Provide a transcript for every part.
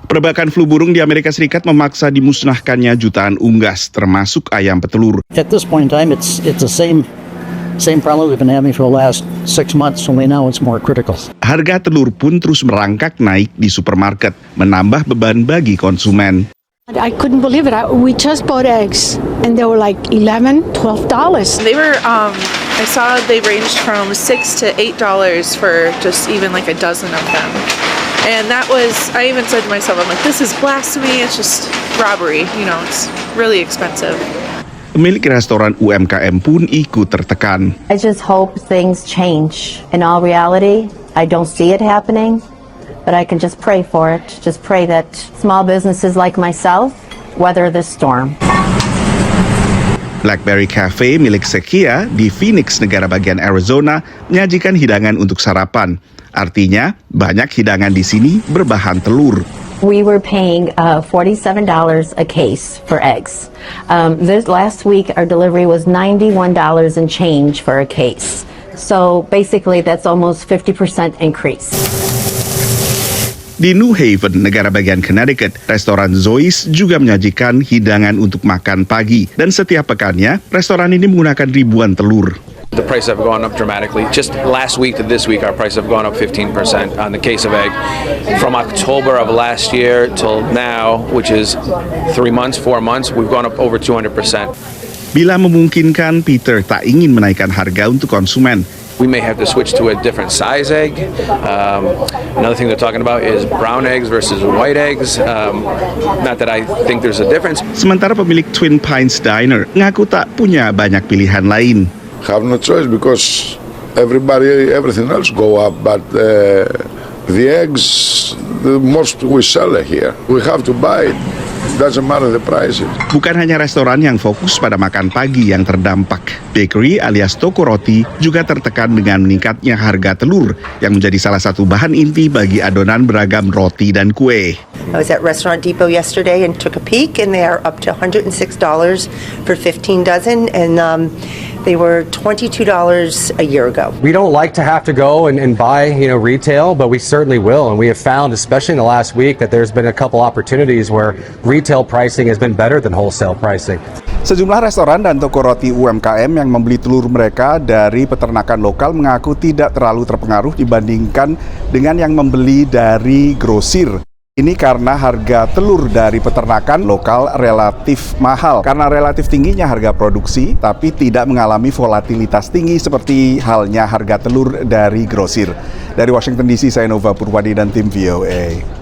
Perebakan flu burung di Amerika Serikat memaksa dimusnahkannya jutaan unggas, termasuk ayam petelur. At this point in time, it's the same problem we've been having for the last 6 months, only now it's more critical. Harga telur pun terus merangkak naik di supermarket, menambah beban bagi konsumen. I couldn't believe it. We just bought eggs, and they were like $11, $12. They were, I saw they ranged from $6 to $8 for just even like a dozen of them. And that was, I even said to myself, I'm like, this is blasphemy, it's just robbery, it's really expensive. Pemilik restoran UMKM pun ikut tertekan. I just hope things change. In all reality, I don't see it happening, but I can just pray for it. Just pray that small businesses like myself weather this storm. Blackberry Cafe milik Sekia di Phoenix, negara bagian Arizona, menyajikan hidangan untuk sarapan. Artinya, banyak hidangan di sini berbahan telur. We were paying $47 a case for eggs. This last week, our delivery was $91 and change for a case. So basically, that's almost 50% increase. Di New Haven, negara bagian Connecticut, restoran Zoe's juga menyajikan hidangan untuk makan pagi. Dan setiap pekannya, restoran ini menggunakan ribuan telur. The price have gone up dramatically. Just last week to this week, our price have gone up 15% on the case of egg. From October of last year till now, which is 4 months, we've gone up over 200%. Bila memungkinkan, Peter tak ingin menaikkan harga untuk konsumen. We may have to switch to a different size egg. Another thing they're talking about is brown eggs versus white eggs. Not that I think there's a difference. Sementara pemilik Twin Pines Diner ngaku tak punya banyak pilihan lain. Have no choice because everything else go up, but the eggs, the most we sell here. We have to buy it. Doesn't matter the price. Bukan hanya restoran yang fokus pada makan pagi yang terdampak. Bakery alias toko roti juga tertekan dengan meningkatnya harga telur yang menjadi salah satu bahan inti bagi adonan beragam roti dan kue. I was at Restaurant Depot yesterday and took a peek, and they are up to $106 for 15 dozen, and they were $22 a year ago. We don't like to have to go and buy, retail, but we certainly will. And we have found, especially in the last week, that there's been a couple opportunities where retail pricing has been better than wholesale pricing. Sejumlah restoran dan toko roti UMKM yang membeli telur mereka dari peternakan lokal mengaku tidak terlalu terpengaruh dibandingkan dengan yang membeli dari grosir. Ini karena harga telur dari peternakan lokal relatif mahal. Karena relatif tingginya harga produksi, tapi tidak mengalami volatilitas tinggi seperti halnya harga telur dari grosir. Dari Washington DC, saya Nova Purwadi dan tim VOA.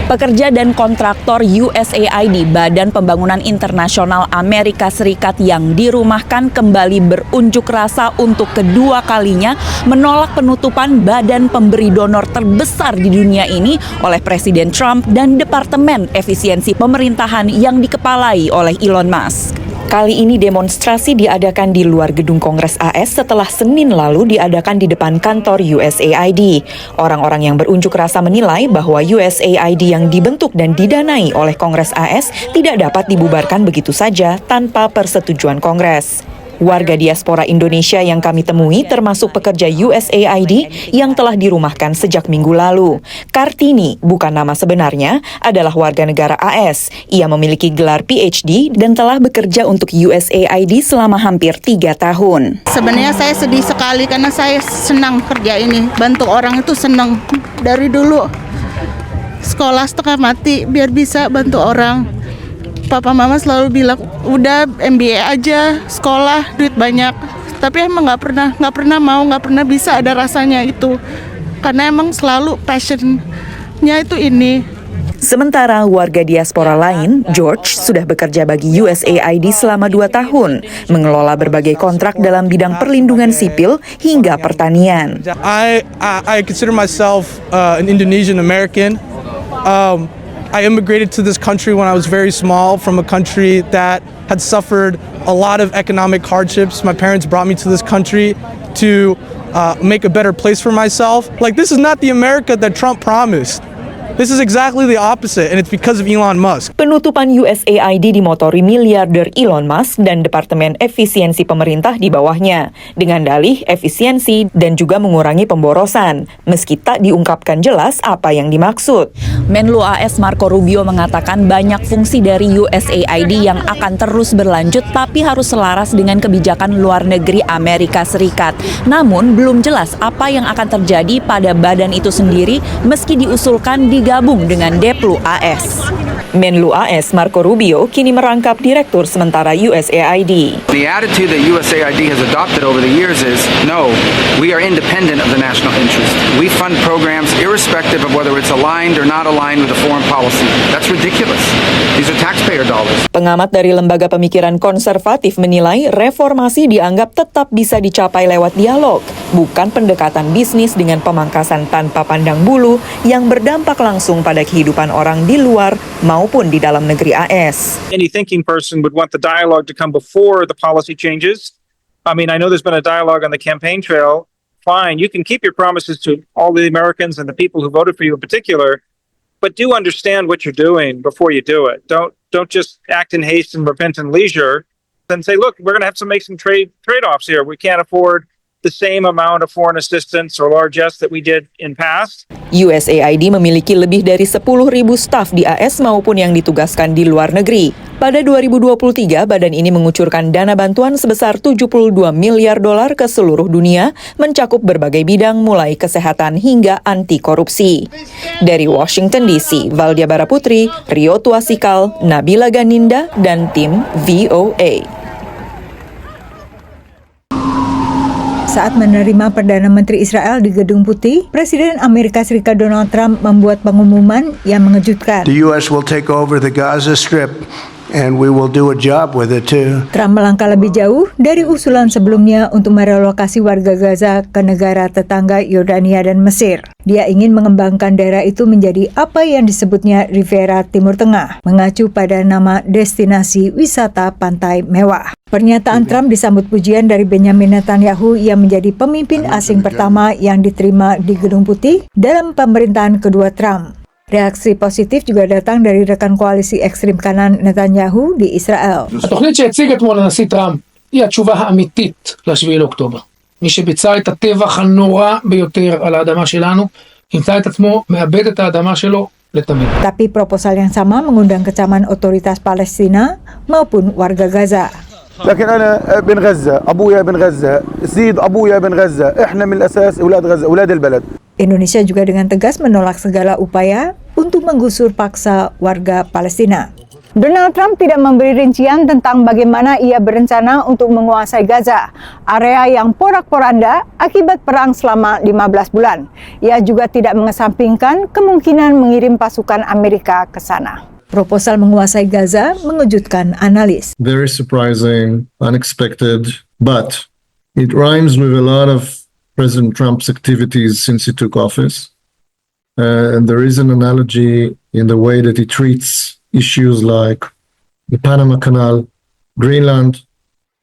Pekerja dan kontraktor USAID, Badan Pembangunan Internasional Amerika Serikat yang dirumahkan kembali berunjuk rasa untuk kedua kalinya menolak penutupan badan pemberi donor terbesar di dunia ini oleh Presiden Trump dan Departemen Efisiensi Pemerintahan yang dikepalai oleh Elon Musk. Kali ini demonstrasi diadakan di luar gedung Kongres AS setelah Senin lalu diadakan di depan kantor USAID. Orang-orang yang berunjuk rasa menilai bahwa USAID yang dibentuk dan didanai oleh Kongres AS tidak dapat dibubarkan begitu saja tanpa persetujuan Kongres. Warga diaspora Indonesia yang kami temui termasuk pekerja USAID yang telah dirumahkan sejak minggu lalu. Kartini, bukan nama sebenarnya, adalah warga negara AS. Ia memiliki gelar PhD dan telah bekerja untuk USAID selama hampir 3 tahun. Sebenarnya saya sedih sekali karena saya senang kerja ini. Bantu orang itu senang. Dari dulu sekolah setengah mati biar bisa bantu orang. Papa mama selalu bilang udah MBA aja, sekolah, duit banyak. Tapi emang nggak pernah bisa ada rasanya itu. Karena emang selalu passionnya itu ini. Sementara warga diaspora lain, George, sudah bekerja bagi USAID selama 2 tahun, mengelola berbagai kontrak dalam bidang perlindungan sipil hingga pertanian. I consider myself an Indonesian American. I immigrated to this country when I was very small, from a country that had suffered a lot of economic hardships. My parents brought me to this country to make a better place for myself. Like, this is not the America that Trump promised. This is exactly the opposite, and it's because of Elon Musk. Penutupan USAID dimotori miliarder Elon Musk dan Departemen Efisiensi Pemerintah di bawahnya, dengan dalih efisiensi dan juga mengurangi pemborosan, meski tak diungkapkan jelas apa yang dimaksud. Menlu AS Marco Rubio mengatakan banyak fungsi dari USAID yang akan terus berlanjut tapi harus selaras dengan kebijakan luar negeri Amerika Serikat. Namun belum jelas apa yang akan terjadi pada badan itu sendiri meski diusulkan digabung dengan Deplu AS. Menlu AS Marco Rubio kini merangkap Direktur Sementara USAID. The attitude that USAID has adopted over the years is, no, we are independent of the national interest. We fund programs irrespective of whether it's aligned or not aligned with a foreign policy. That's ridiculous. These are taxpayer dollars. Pengamat dari Lembaga Pemikiran Konservatif menilai reformasi dianggap tetap bisa dicapai lewat dialog, bukan pendekatan bisnis dengan pemangkasan tanpa pandang bulu yang berdampak langsung pada kehidupan orang di luar maupun di dalam negeri AS. Any thinking person would want the dialogue to come before the policy changes. I mean, I know there's been a dialogue on the campaign trail. Fine, you can keep your promises to all the Americans and the people who voted for you in particular, but do understand what you're doing before you do it. Don't just act in haste and repent in leisure. Then say, look, we're going to have to make some trade-offs here. We can't afford the same amount of foreign assistance or largesse that we did in past. USAID memiliki lebih dari 10.000 staf di AS maupun yang ditugaskan di luar negeri. Pada 2023, badan ini mengucurkan dana bantuan sebesar $72 miliar ke seluruh dunia, mencakup berbagai bidang mulai kesehatan hingga anti korupsi. Dari Washington DC, Valdia Baraputri, Rio Tuasikal, Nabila Ganinda, dan tim VOA. Saat menerima Perdana Menteri Israel di Gedung Putih, Presiden Amerika Serikat Donald Trump membuat pengumuman yang mengejutkan. The U.S. will take over the Gaza Strip. And we will do a job with it too. Trump melangkah lebih jauh dari usulan sebelumnya untuk merelokasi warga Gaza ke negara tetangga Yordania dan Mesir. Dia ingin mengembangkan daerah itu menjadi apa yang disebutnya Riviera Timur Tengah, mengacu pada nama destinasi wisata pantai mewah. Pernyataan Trump disambut pujian dari Benjamin Netanyahu yang menjadi pemimpin asing pertama yang diterima di Gedung Putih dalam pemerintahan kedua Trump. Reaksi positif juga datang dari rekan koalisi ekstrim kanan Netanyahu di Israel. התוכנית שהציג אתמול הנשיא טראמפ היא התשובה האמיתית ל-7 לאוקטובר. מי שביצע את הטבח הנורא ביותר על האדמה שלנו, ימצא את עצמו מאבד את האדמה שלו לתמיד. Tapi proposal yang sama mengundang kecaman otoritas Palestina maupun warga Gaza. لكن أنا ابن غزة، أبويا ابن غزة، زيد أبويا ابن غزة، إحنا من الأساس أولاد غزة، أولاد البلد. Indonesia juga dengan tegas menolak segala upaya untuk menggusur paksa warga Palestina. Donald Trump tidak memberi rincian tentang bagaimana ia berencana untuk menguasai Gaza, area yang porak-poranda akibat perang selama 15 bulan. Ia juga tidak mengesampingkan kemungkinan mengirim pasukan Amerika ke sana. Proposal menguasai Gaza mengejutkan analis. Very surprising, unexpected, but it rhymes with a lot of President Trump's activities since he took office. And there is an analogy in the way that he treats issues like the Panama Canal, Greenland,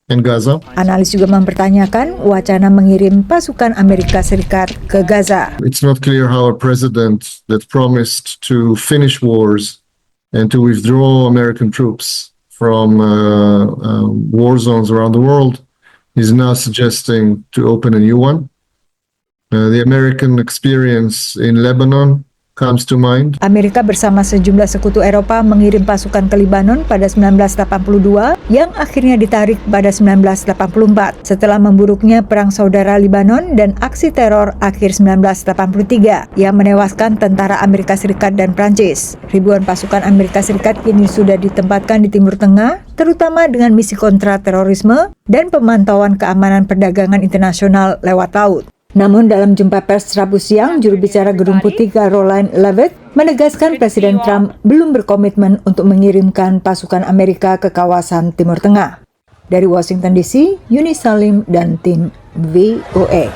and Gaza. Analis juga mempertanyakan wacana mengirim pasukan Amerika Serikat ke Gaza. It's not clear how a president that promised to finish wars and to withdraw American troops from war zones around the world is now suggesting to open a new one. The American experience in Lebanon comes to mind. Amerika bersama sejumlah sekutu Eropa mengirim pasukan ke Lebanon pada 1982 yang akhirnya ditarik pada 1984 setelah memburuknya perang saudara Lebanon dan aksi teror akhir 1983 yang menewaskan tentara Amerika Serikat dan Prancis. Ribuan pasukan Amerika Serikat kini sudah ditempatkan di Timur Tengah, terutama dengan misi kontra terorisme dan pemantauan keamanan perdagangan internasional lewat laut. Namun dalam jumpa pers Rabu siang, juru bicara Gedung Putih Caroline Leavitt menegaskan Presiden Trump belum berkomitmen untuk mengirimkan pasukan Amerika ke kawasan Timur Tengah. Dari Washington DC, Yuni Salim dan tim VOA.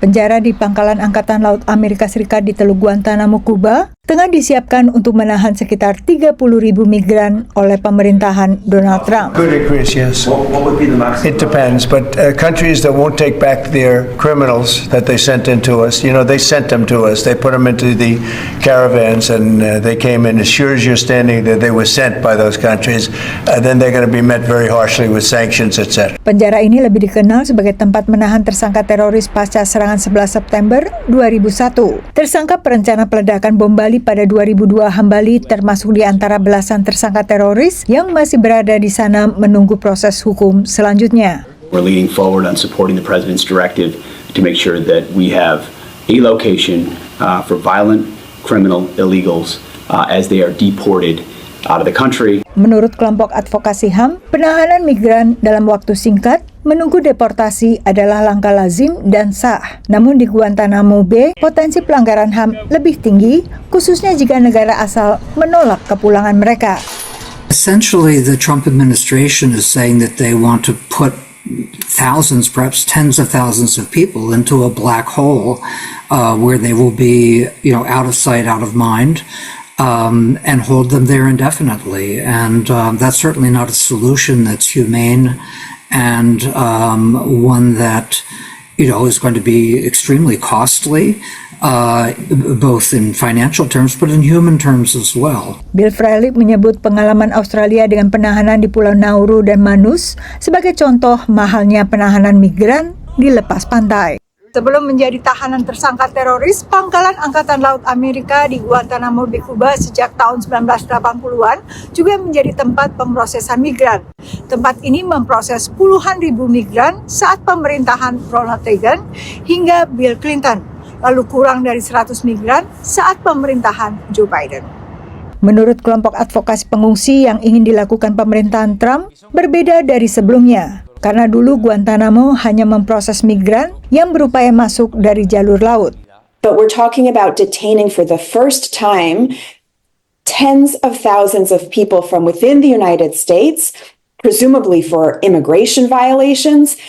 Penjara di Pangkalan Angkatan Laut Amerika Serikat di Teluk Guantanamo, Kuba, tengah disiapkan untuk menahan sekitar 30.000 migran oleh pemerintahan Donald Trump. Could increase, yes. What would be the maximum? It depends, but countries that won't take back their criminals that they sent into us, they sent them to us. They put them into the caravans and they came in. As sure as you're standing there, they were sent by those countries. Then they're going to be met very harshly with sanctions, etc. Penjara ini lebih dikenal sebagai tempat menahan tersangka teroris pasca serangan 11 September 2001. Tersangka perencana peledakan bom Bali pada 2002 Hambali termasuk di antara belasan tersangka teroris yang masih berada di sana menunggu proses hukum selanjutnya. We're leaning forward on supporting the President's directive to make sure that we have a location for violent criminal illegals as they are deported out of the country. Menurut kelompok advokasi HAM, penahanan migran dalam waktu singkat menunggu deportasi adalah langkah lazim dan sah. Namun di Guantanamo Bay, potensi pelanggaran HAM lebih tinggi, khususnya jika negara asal menolak kepulangan mereka. Essentially, the Trump administration is saying that they want to put thousands, perhaps tens of thousands of people into a black hole where they will be, out of sight, out of mind. And hold them there indefinitely. And that's certainly not a solution that's humane and one that, is going to be extremely costly, both in financial terms but in human terms as well. Bill Frelick menyebut pengalaman Australia dengan penahanan di Pulau Nauru dan Manus sebagai contoh mahalnya penahanan migran di lepas pantai. Sebelum menjadi tahanan tersangka teroris, Pangkalan Angkatan Laut Amerika di Guantanamo Bay, Kuba sejak tahun 1980-an juga menjadi tempat pemrosesan migran. Tempat ini memproses puluhan ribu migran saat pemerintahan Ronald Reagan hingga Bill Clinton, lalu kurang dari 100 migran saat pemerintahan Joe Biden. Menurut kelompok advokasi pengungsi yang ingin dilakukan pemerintahan Trump, berbeda dari sebelumnya. Karena dulu Guantanamo hanya memproses migran yang berupaya masuk dari jalur laut. But we're talking about detaining for the first time tens of thousands of people from within the United States, presumably for immigration violations,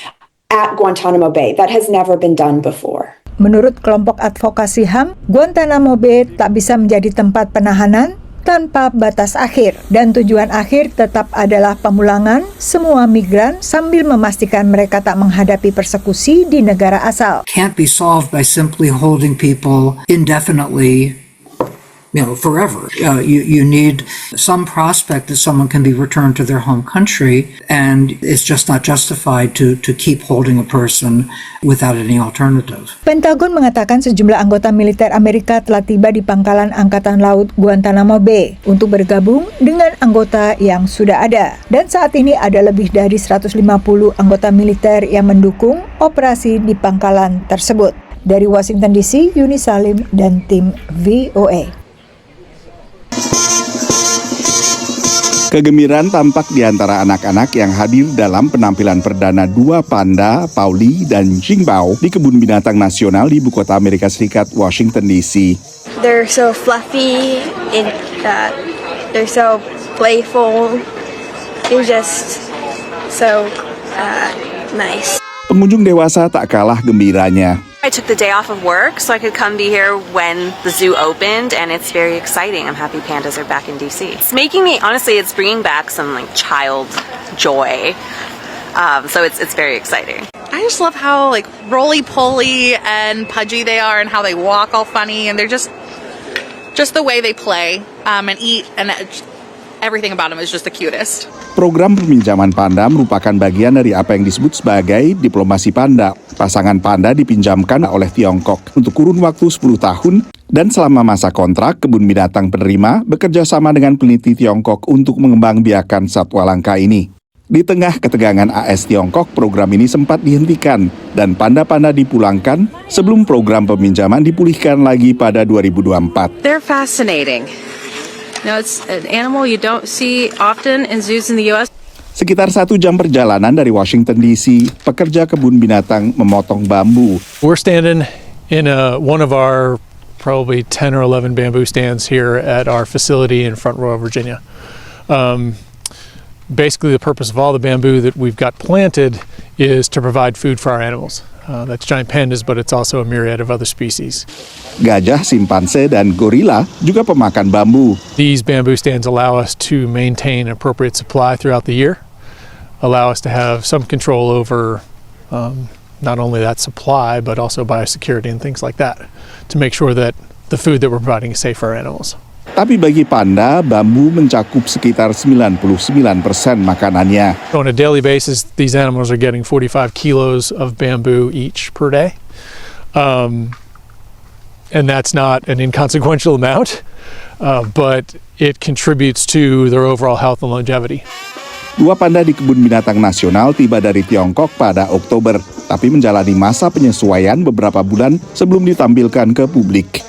at Guantanamo Bay. That has never been done before. Menurut kelompok advokasi HAM, Guantanamo Bay tak bisa menjadi tempat penahanan tanpa batas akhir, dan tujuan akhir tetap adalah pemulangan semua migran sambil memastikan mereka tak menghadapi persekusi di negara asal. Can't be solved by simply holding people indefinitely, forever. You need some prospect that someone can be returned to their home country, and it's just not justified to keep holding a person without any alternative. Pentagon mengatakan sejumlah anggota militer Amerika telah tiba di Pangkalan Angkatan Laut Guantanamo Bay untuk bergabung dengan anggota yang sudah ada. Dan saat ini ada lebih dari 150 anggota militer yang mendukung operasi di pangkalan tersebut. Dari Washington DC, Yuni Salim dan tim VOA. Kegembiraan tampak di antara anak-anak yang hadir dalam penampilan perdana dua panda, Pauli dan Jingbao, di Kebun Binatang Nasional di Ibu Kota Amerika Serikat, Washington DC. They're so fluffy, they're so playful, they're just so nice. Pengunjung dewasa tak kalah gembiranya. I took the day off of work so I could come be here when the zoo opened, and it's very exciting. I'm happy pandas are back in DC. It's making me, honestly, it's bringing back some child joy. So it's very exciting. I just love how roly-poly and pudgy they are, and how they walk all funny, and they're just the way they play and eat, and everything about them is just the cutest. Program peminjaman panda merupakan bagian dari apa yang disebut sebagai diplomasi panda. Pasangan panda dipinjamkan oleh Tiongkok untuk kurun waktu 10 tahun, dan selama masa kontrak, Kebun Binatang penerima bekerja sama dengan peneliti Tiongkok untuk mengembangbiakan satwa langka ini. Di tengah ketegangan AS-Tiongkok, program ini sempat dihentikan dan panda-panda dipulangkan sebelum program peminjaman dipulihkan lagi pada 2024. They're fascinating. No, it's an animal you don't see often in zoos in the U.S. Sekitar 1 jam perjalanan dari Washington DC, pekerja kebun binatang memotong bambu. We're standing in one of our probably 10 or 11 bamboo stands here at our facility in Front Royal, Virginia. Basically, the purpose of all the bamboo that we've got planted is to provide food for our animals. That's giant pandas, but it's also a myriad of other species. Gajah, simpanse, dan gorila juga pemakan bambu. These bamboo stands allow us to maintain appropriate supply throughout the year, allow us to have some control over not only that supply, but also biosecurity and things like that, to make sure that the food that we're providing is safe for our animals. Tapi bagi panda, bambu mencakup sekitar 99% makanannya. On a daily basis, these animals are getting 45 kilos of bamboo each per day. And that's not an inconsequential amount, but it contributes to their overall health and longevity. Dua panda di Kebun Binatang Nasional tiba dari Tiongkok pada Oktober, tapi menjalani masa penyesuaian beberapa bulan sebelum ditampilkan ke publik.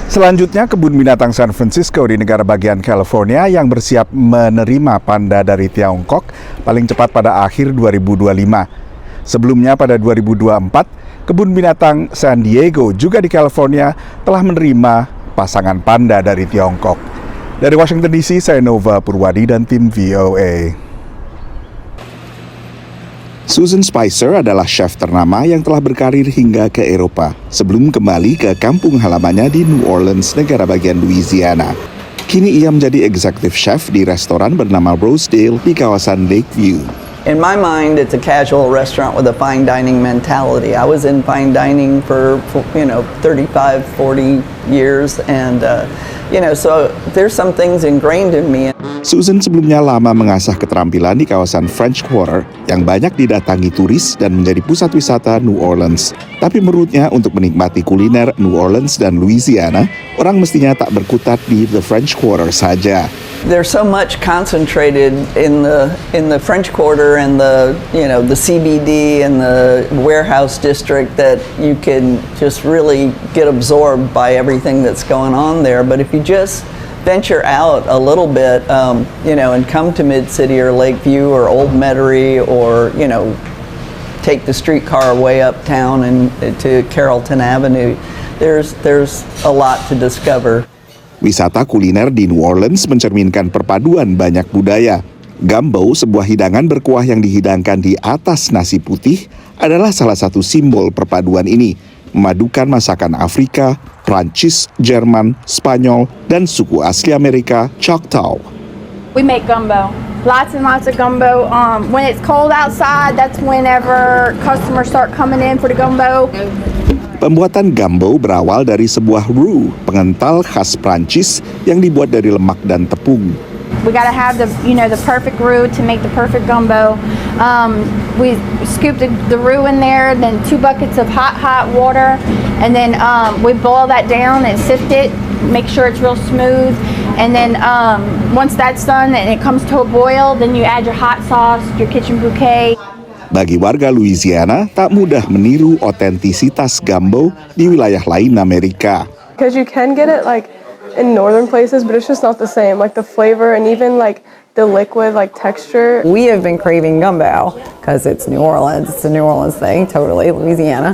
Selanjutnya, Kebun Binatang San Francisco di negara bagian California yang bersiap menerima panda dari Tiongkok paling cepat pada akhir 2025. Sebelumnya pada 2024, Kebun Binatang San Diego juga di California telah menerima pasangan panda dari Tiongkok. Dari Washington DC, saya Nova Purwadi dan tim VOA. Susan Spicer adalah chef ternama yang telah berkarir hingga ke Eropa sebelum kembali ke kampung halamannya di New Orleans, negara bagian Louisiana. Kini ia menjadi executive chef di restoran bernama Rosedale di kawasan Lakeview. In my mind, it's a casual restaurant with a fine dining mentality. I was in fine dining for 35, 40 years, and so there's some things ingrained in me. Susan sebelumnya lama mengasah keterampilan di kawasan French Quarter yang banyak didatangi turis dan menjadi pusat wisata New Orleans. Tapi menurutnya untuk menikmati kuliner New Orleans dan Louisiana, orang mestinya tak berkutat di the French Quarter saja. There's so much concentrated in the French Quarter and the CBD and the warehouse district that you can just really get absorbed by everything that's going on there. But if you just venture out a little bit, and come to Mid-City or Lakeview or Old Metairie or, take the streetcar way uptown and to Carrollton Avenue, there's a lot to discover. Wisata kuliner di New Orleans mencerminkan perpaduan banyak budaya. Gumbo, sebuah hidangan berkuah yang dihidangkan di atas nasi putih, adalah salah satu simbol perpaduan ini, memadukan masakan Afrika, Prancis, Jerman, Spanyol, dan suku asli Amerika, Choctaw. We make gumbo. Lots and lots of gumbo. When it's cold outside, that's whenever customers start coming in for the gumbo. Pembuatan gumbo berawal dari sebuah roux, pengental khas Prancis yang dibuat dari lemak dan tepung. We gotta have the perfect roux to make the perfect gumbo. We scoop the roux in there, then 2 buckets of hot water, and then we boil that down and sift it, make sure it's real smooth. And then once that's done and it comes to a boil, then you add your hot sauce, your kitchen bouquet. Bagi warga Louisiana, tak mudah meniru otentisitas gumbo di wilayah lain Amerika. Because you can get it in northern places, but it's just not the same. Like the flavor and even the liquid texture. We have been craving gumbo because it's New Orleans. It's a New Orleans thing, totally Louisiana.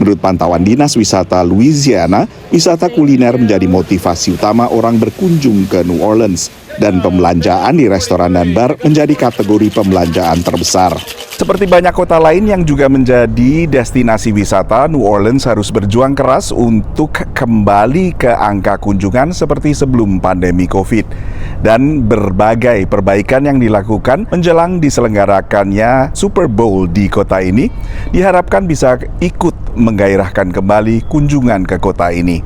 Menurut pantauan Dinas Wisata Louisiana, wisata kuliner menjadi motivasi utama orang berkunjung ke New Orleans, dan pembelanjaan di restoran dan bar menjadi kategori pembelanjaan terbesar. Seperti banyak kota lain yang juga menjadi destinasi wisata, New Orleans harus berjuang keras untuk kembali ke angka kunjungan seperti sebelum pandemi COVID. Dan berbagai perbaikan yang dilakukan menjelang diselenggarakannya Super Bowl di kota ini diharapkan bisa ikut menggairahkan kembali kunjungan ke kota ini.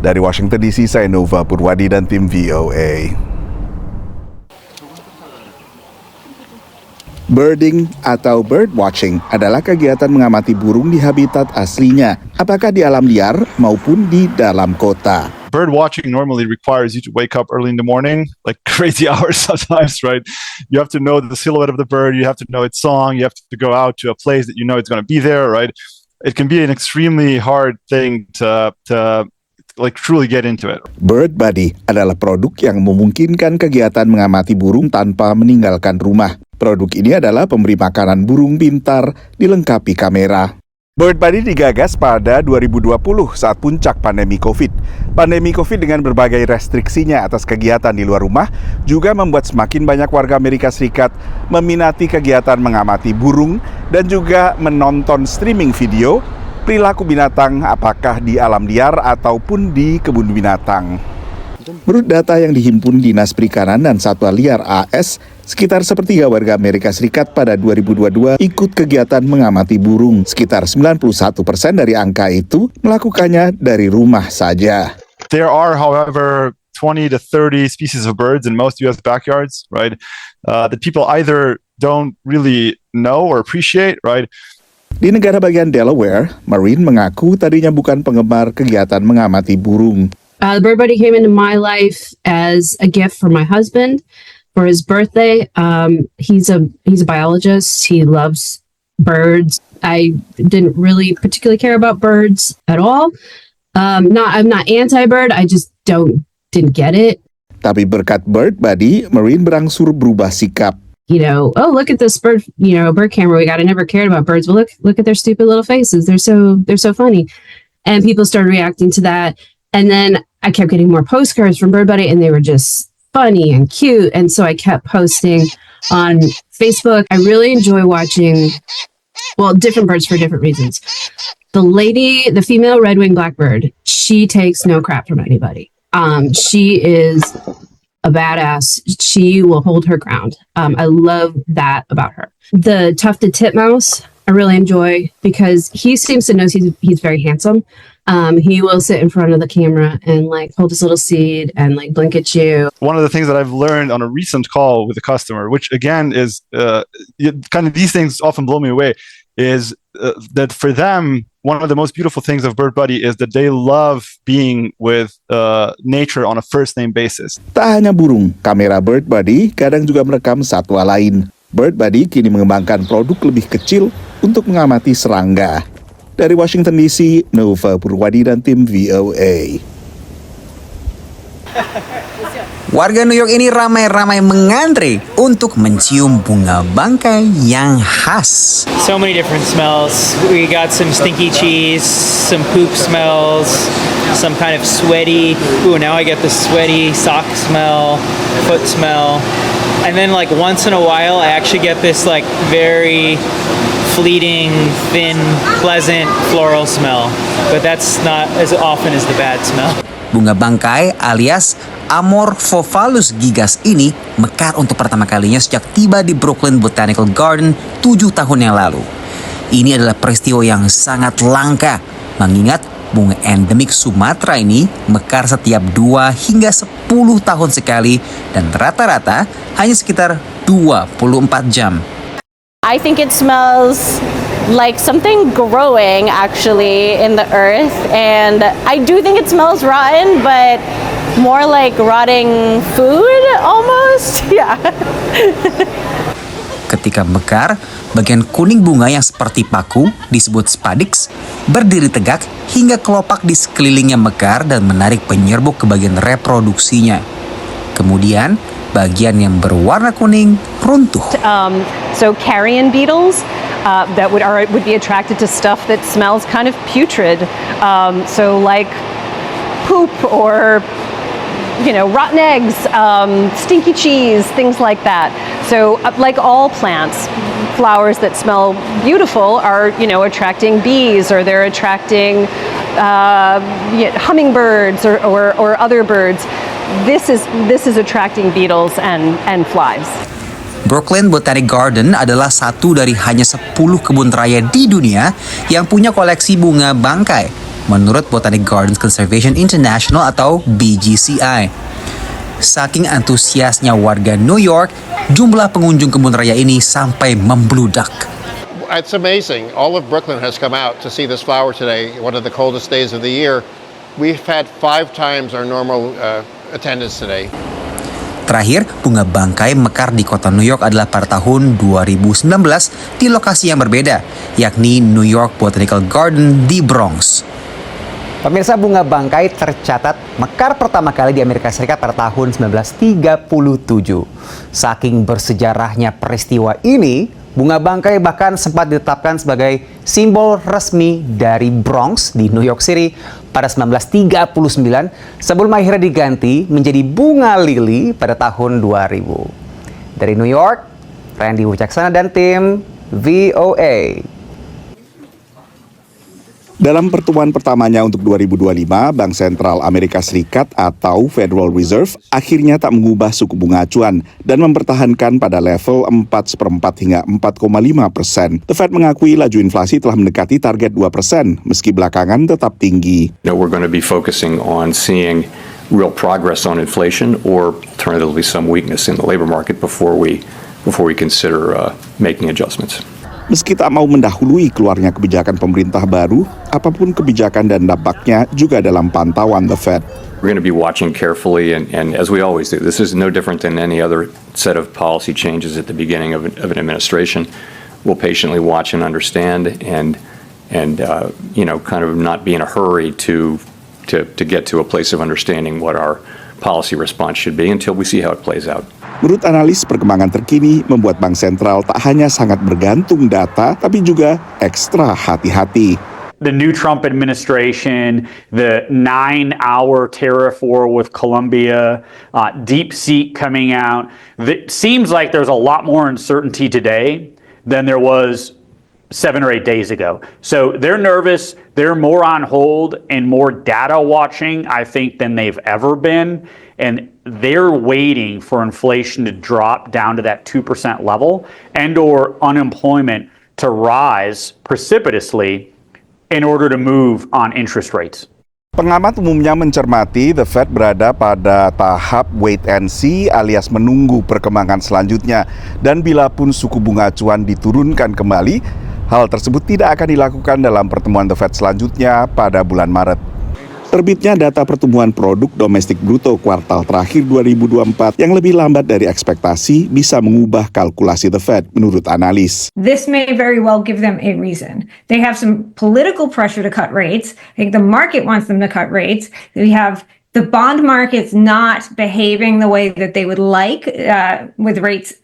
Dari Washington DC, saya Nova Purwadi dan tim VOA. Birding atau bird watching adalah kegiatan mengamati burung di habitat aslinya, apakah di alam liar maupun di dalam kota. Bird watching normally requires you to wake up early in the morning, like crazy hours sometimes, right? You have to know the silhouette of the bird, you have to know its song, you have to go out to a place that you know it's going to be there, right? It can be an extremely hard thing to truly get into it. Bird Buddy adalah produk yang memungkinkan kegiatan mengamati burung tanpa meninggalkan rumah. Produk ini adalah pemberi makanan burung pintar dilengkapi kamera. Bird Buddy digagas pada 2020 saat puncak pandemi COVID. Pandemi COVID dengan berbagai restriksinya atas kegiatan di luar rumah juga membuat semakin banyak warga Amerika Serikat meminati kegiatan mengamati burung dan juga menonton streaming video perilaku binatang apakah di alam liar ataupun di kebun binatang. Menurut data yang dihimpun Dinas Perikanan dan Satwa Liar AS, sekitar sepertiga warga Amerika Serikat pada 2022 ikut kegiatan mengamati burung. Sekitar 91% dari angka itu melakukannya dari rumah saja. There are, however, 20 to 30 species of birds in most U.S. backyards, right? That people either don't really know or appreciate, right? Di negara bagian Delaware, Maureen mengaku tadinya bukan penggemar kegiatan mengamati burung. Bird Buddy came into my life as a gift for my husband for his birthday. He's a biologist. He loves birds. I didn't really particularly care about birds at all. I'm not anti-bird. I just didn't get it. Tapi berkat Bird Buddy, Maureen berangsur berubah sikap. Oh, look at this bird, bird camera we got. I never cared about birds, but look at their stupid little faces. They're so funny. And people started reacting to that. And then I kept getting more postcards from Bird Buddy, and they were just funny and cute. And so I kept posting on Facebook. I really enjoy watching, different birds for different reasons. The female red-winged blackbird, she takes no crap from anybody. She is a badass. She will hold her ground. I love that about her. The tufted titmouse, I really enjoy because he seems to know he's very handsome. He will sit in front of the camera and hold his little seed and blink at you. One of the things that I've learned on a recent call with a customer, which again is kind of these things often blow me away, is that for them, one of the most beautiful things of Bird Buddy is that they love being with nature on a first name basis. Tak hanya burung, kamera Bird Buddy kadang juga merekam satwa lain. Bird Buddy kini mengembangkan produk lebih kecil untuk mengamati serangga. Dari Washington DC, Nova Purwadi dan tim VOA. Warga New York ini ramai-ramai mengantre untuk mencium bunga bangkai yang khas. So many different smells. We got some stinky cheese, some poop smells, some kind of sweaty. Ooh, now I get the sweaty sock smell, foot smell. And then once in a while I actually get this very fleeting, thin, pleasant floral smell. But that's not as often as the bad smell. Bunga bangkai alias Amorphophallus gigas ini mekar untuk pertama kalinya sejak tiba di Brooklyn Botanical Garden 7 tahun yang lalu. Ini adalah peristiwa yang sangat langka, mengingat bunga endemik Sumatera ini mekar setiap 2 hingga 10 tahun sekali dan rata-rata hanya sekitar 24 jam. I think it smells like something growing actually in the earth, and I do think it smells rotten, but more like rotting food almost. Yeah. Ketika mekar, bagian kuning bunga yang seperti paku disebut spadix berdiri tegak hingga kelopak di sekelilingnya mekar dan menarik penyerbuk ke bagian reproduksinya. Kemudian bagian yang berwarna kuning runtuh. So carrion beetles that would be attracted to stuff that smells kind of putrid. So like poop or rotten eggs, stinky cheese, things like that. So like all plants, flowers that smell beautiful are attracting bees, or they're attracting hummingbirds or other birds. This is attracting beetles and flies. Brooklyn Botanic Garden adalah satu dari hanya 10 kebun raya di dunia yang punya koleksi bunga bangkai, menurut Botanic Gardens Conservation International atau BGCI. Saking antusiasnya warga New York, jumlah pengunjung kebun raya ini sampai membludak. It's amazing. All of Brooklyn has come out to see this flower today, one of the coldest days of the year. We've had 5 times our normal attendance today. Terakhir, bunga bangkai mekar di kota New York adalah pada tahun 2019 di lokasi yang berbeda, yakni New York Botanical Garden di Bronx. Pemirsa, bunga bangkai tercatat mekar pertama kali di Amerika Serikat pada tahun 1937. Saking bersejarahnya peristiwa ini, Bunga bangkai bahkan sempat ditetapkan sebagai simbol resmi dari Bronx di New York City pada 1939 sebelum akhirnya diganti menjadi bunga lili pada tahun 2000. Dari New York, Randy Wicaksana dan tim VOA. Dalam pertemuan pertamanya untuk 2025, Bank Sentral Amerika Serikat atau Federal Reserve akhirnya tak mengubah suku bunga acuan dan mempertahankan pada level 4,4 hingga 4,5%. The Fed mengakui laju inflasi telah mendekati target 2%, meski belakangan tetap tinggi. We're going to be focusing on seeing real progress on inflation or alternatively some weakness in the labor market before we consider making adjustments. Meski tak mau mendahului keluarnya kebijakan pemerintah baru, apapun kebijakan dan dampaknya juga dalam pantauan The Fed. We're going to be watching carefully, and as we always do, this is no different than any other set of policy changes at the beginning of an administration. We'll patiently watch and understand, and kind of not be in a hurry to get to a place of understanding what our policy response should be until we see how it plays out. Menurut analis, perkembangan terkini membuat Bank Sentral tak hanya sangat bergantung data, tapi juga ekstra hati-hati. The new Trump administration, the 9-hour tariff war with Colombia, DeepSeek coming out. It seems like there's a lot more uncertainty today than there was 7 or 8 days ago. So they're nervous, they're more on hold and more data watching, I think, than they've ever been. And they're waiting for inflation to drop down to that 2% level and or unemployment to rise precipitously in order to move on interest rates. Pengamat umumnya mencermati The Fed berada pada tahap wait and see alias menunggu perkembangan selanjutnya. Dan bila pun suku bunga acuan diturunkan kembali, hal tersebut tidak akan dilakukan dalam pertemuan The Fed selanjutnya pada bulan Maret. Terbitnya data pertumbuhan produk domestik bruto kuartal terakhir 2024 yang lebih lambat dari ekspektasi bisa mengubah kalkulasi The Fed menurut analis. This may very well give them a reason. They have some political pressure to cut rates. I think the market wants them to cut rates. We have the bond markets not behaving the way that they would like with rates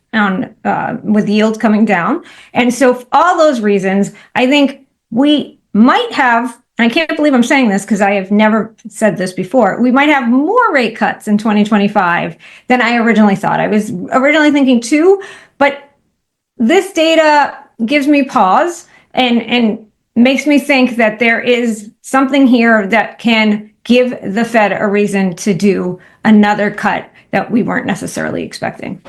with yields coming down. And so for all those reasons, I think we might have, I can't believe I'm saying this because I have never said this before, we might have more rate cuts in 2025 than I originally thought. I was originally thinking 2, but this data gives me pause and makes me think that there is something here that can give the Fed a reason to do another cut that we weren't necessarily expecting.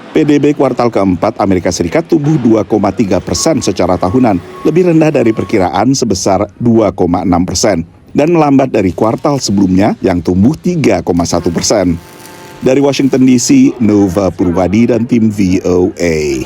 PDB kuartal keempat Amerika Serikat tumbuh 2,3% secara tahunan, lebih rendah dari perkiraan sebesar 2,6% dan melambat dari kuartal sebelumnya yang tumbuh 3,1%. Dari Washington DC, Nova Purwadi dan tim VOA.